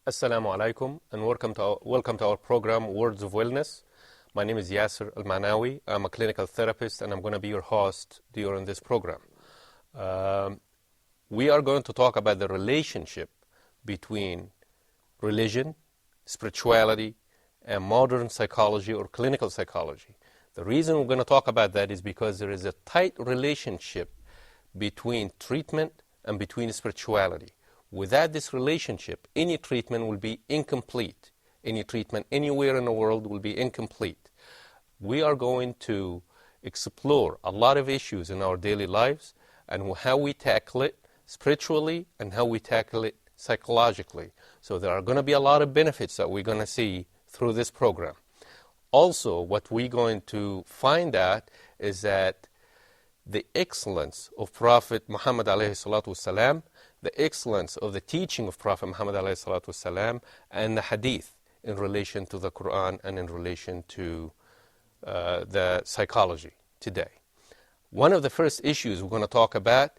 Assalamu alaikum and welcome to our program Words of Wellness. My name is Yassir Al-Manawi. I'm a clinical therapist and I'm going to be your host during this program. We are going to talk about the relationship between religion, spirituality, and modern psychology or clinical psychology. The reason we're going to talk about that is because there is a tight relationship between treatment and between spirituality. Without this relationship, any treatment will be incomplete. Any treatment anywhere in the world will be incomplete. We are going to explore a lot of issues in our daily lives and how we tackle it spiritually and how we tackle it psychologically. So there are going to be a lot of benefits that we're going to see through this program. Also, what we're going to find out is that the excellence of Prophet Muhammad alayhi salatu wasalam, the excellence of the teaching of Prophet Muhammad alayhi salatu wasalam, and the hadith in relation to the Quran and in relation to the psychology today. One of the first issues we're going to talk about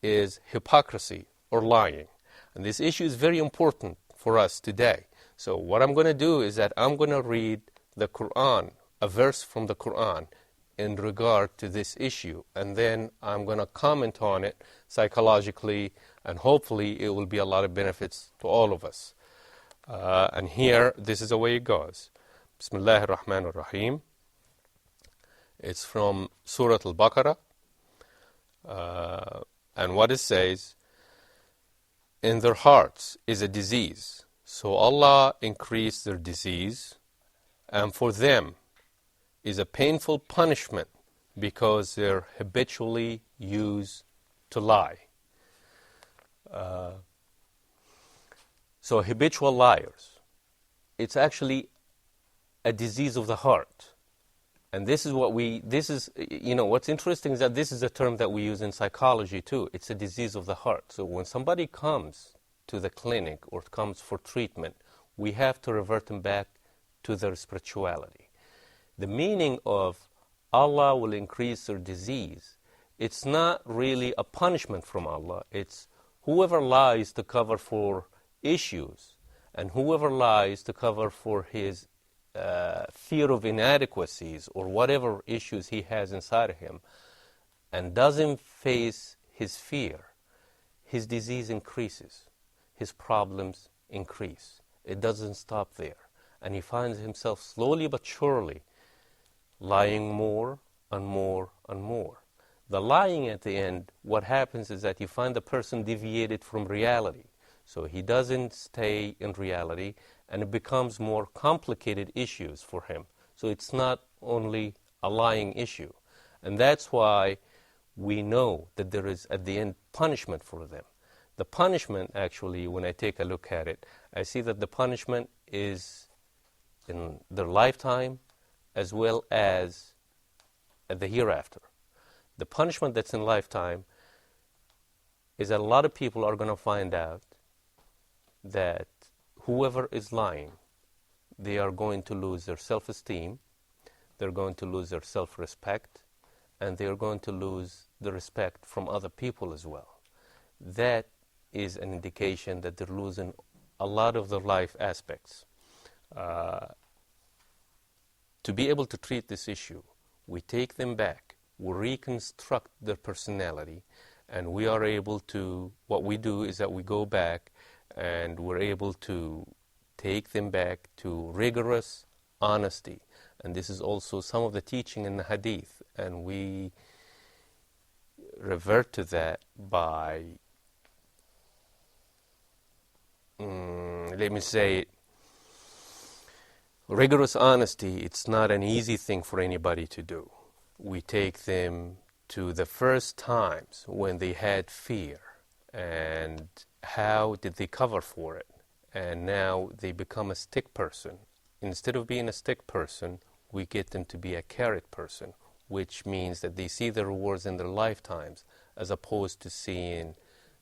is hypocrisy or lying. And this issue is very important for us today. So what I'm going to do is that I'm going to read the Quran, a verse from the Quran, in regard to this issue, and then I'm going to comment on it psychologically, and hopefully it will be a lot of benefits to all of us. And here, this is the way it goes. Bismillah ar-Rahman ar-Rahim. It's from Surah Al-Baqarah, and what it says, in their hearts is a disease, so Allah increased their disease, and for them is a painful punishment because they're habitually used to lie. So habitual liars, it's actually a disease of the heart. And what's interesting is that this is a term that we use in psychology too. It's a disease of the heart. So when somebody comes to the clinic or comes for treatment, we have to revert them back to their spirituality. The meaning of Allah will increase their disease, it's not really a punishment from Allah. It's whoever lies to cover for issues and whoever lies to cover for his fear of inadequacies or whatever issues he has inside of him and doesn't face his fear, his disease increases, his problems increase. It doesn't stop there. And he finds himself slowly but surely lying more and more and more. The lying at the end, what happens is that you find the person deviated from reality. So he doesn't stay in reality, and it becomes more complicated issues for him. So it's not only a lying issue. And that's why we know that there is, at the end, punishment for them. The punishment, actually, when I take a look at it, I see that the punishment is in their lifetime as well as at the hereafter. The punishment that's in lifetime is that a lot of people are going to find out that whoever is lying, they are going to lose their self-esteem, they're going to lose their self-respect, and they are going to lose the respect from other people as well. That is an indication that they're losing a lot of their life aspects. To be able to treat this issue, we take them back, we reconstruct their personality, and we are able to, what we do is that we go back and we're able to take them back to rigorous honesty. And this is also some of the teaching in the hadith, and we revert to that by, rigorous honesty. It's not an easy thing for anybody to do. We take them to the first times when they had fear and how did they cover for it. And now they become a stick person. Instead of being a stick person, we get them to be a carrot person, which means that they see the rewards in their lifetimes as opposed to seeing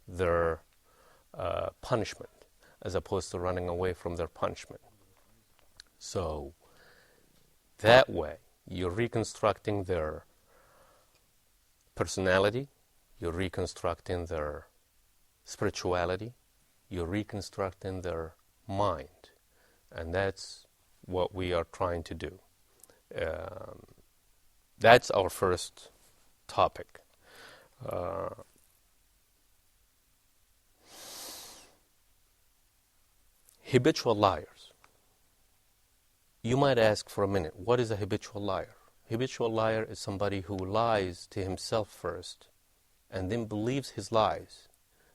their punishment, as opposed to running away from their punishment. So that way, you're reconstructing their personality, you're reconstructing their spirituality, you're reconstructing their mind. And that's what we are trying to do. That's our first topic. Habitual liars. You might ask for a minute, what is a habitual liar? Habitual liar is somebody who lies to himself first and then believes his lies.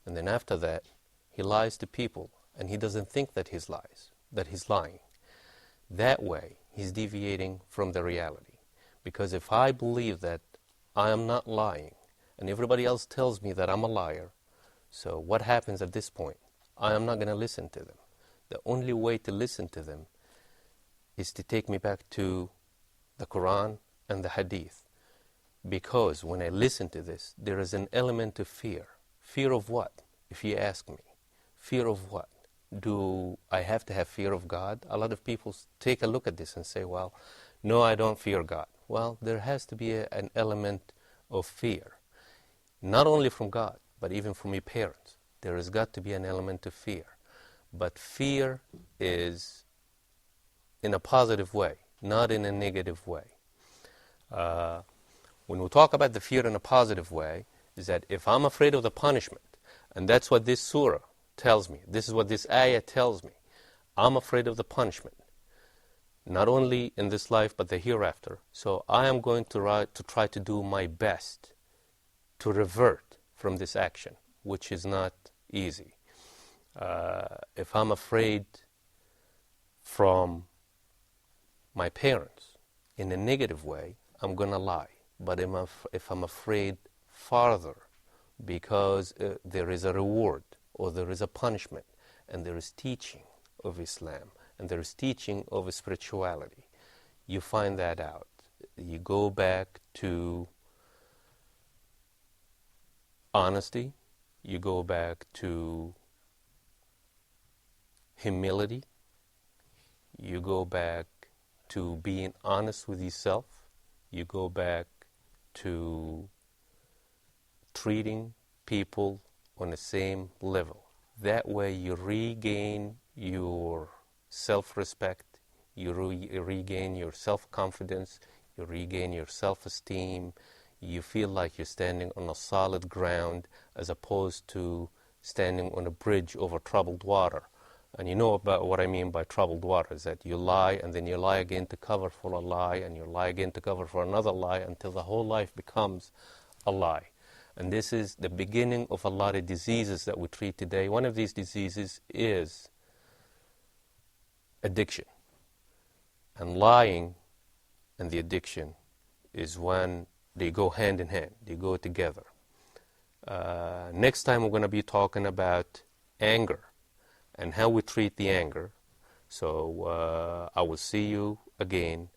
And then after that, he lies to people and he doesn't think that he's lying. That way, he's deviating from the reality. Because if I believe that I am not lying and everybody else tells me that I'm a liar, so what happens at this point? I am not going to listen to them. The only way to listen to them is to take me back to the Quran and the Hadith. Because when I listen to this, there is an element of fear. Fear of what, if you ask me? Fear of what? Do I have to have fear of God? A lot of people take a look at this and say, well, no, I don't fear God. Well, there has to be an element of fear. Not only from God, but even from your parents. There has got to be an element of fear. But fear is in a positive way, not in a negative way. When we talk about the fear in a positive way, is that if I'm afraid of the punishment, and that's what this surah tells me, this is what this ayah tells me, I'm afraid of the punishment, not only in this life but the hereafter. So I am going to try to do my best to revert from this action, which is not easy. If I'm afraid from my parents in a negative way, I'm going to lie. But if I'm afraid farther because there is a reward or there is a punishment and there is teaching of Islam and there is teaching of spirituality, you find that out. You go back to honesty, you go back to humility, you go back to being honest with yourself, you go back to treating people on the same level. That way you regain your self-respect, you regain your self-confidence, you regain your self-esteem, you feel like you're standing on a solid ground as opposed to standing on a bridge over troubled water. And you know about what I mean by troubled water, is that you lie and then you lie again to cover for a lie and you lie again to cover for another lie until the whole life becomes a lie. And this is the beginning of a lot of diseases that we treat today. One of these diseases is addiction. And lying and the addiction is when they go hand in hand, they go together. Next time we're going to be talking about anger and how we treat the anger. So I will see you again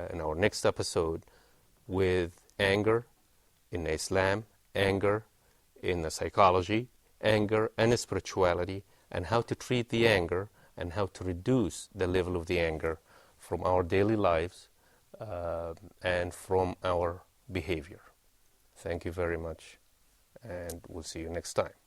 in our next episode with anger in Islam, anger in the psychology, anger and spirituality, and how to treat the anger and how to reduce the level of the anger from our daily lives and from our behavior. Thank you very much, and we'll see you next time.